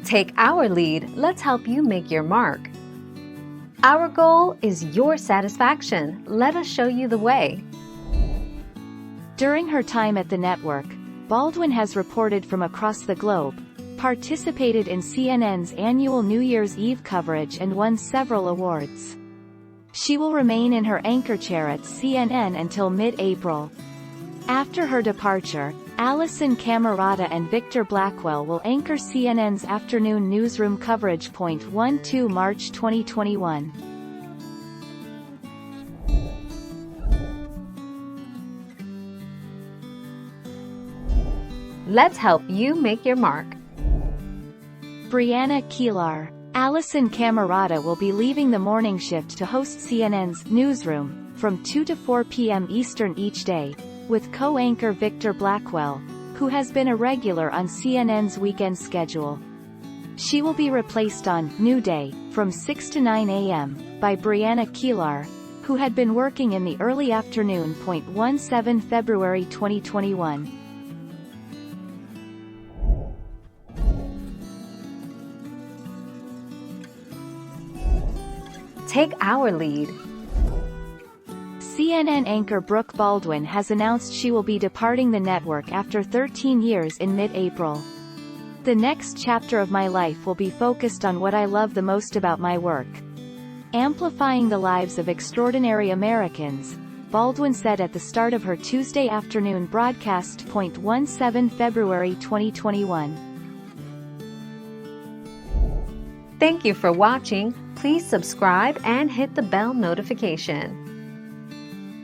Take our lead, let's help you make your mark. Our goal is your satisfaction. Let us show you the way. During her time at the network, Baldwin has reported from across the globe, participated in CNN's annual New Year's Eve coverage and won several awards. She will remain in her anchor chair at CNN until mid-April. After her departure, Alison Camerata and Victor Blackwell will anchor CNN's afternoon newsroom coverage. 12 March 2021. Let's help you make your mark. Brianna Keilar. Alison Camerata will be leaving the morning shift to host CNN's Newsroom, from 2 to 4 p.m. Eastern each day, with co-anchor Victor Blackwell, who has been a regular on CNN's weekend schedule. She will be replaced on New Day, from 6 to 9 a.m., by Brianna Keilar, who had been working in the early afternoon. 17 February 2021. Take our lead. CNN anchor Brooke Baldwin has announced she will be departing the network after 13 years in mid-April. The next chapter of my life will be focused on what I love the most about my work: amplifying the lives of extraordinary Americans, Baldwin said at the start of her Tuesday afternoon broadcast. 17 February 2021. Thank you for watching. Please subscribe and hit the bell notification.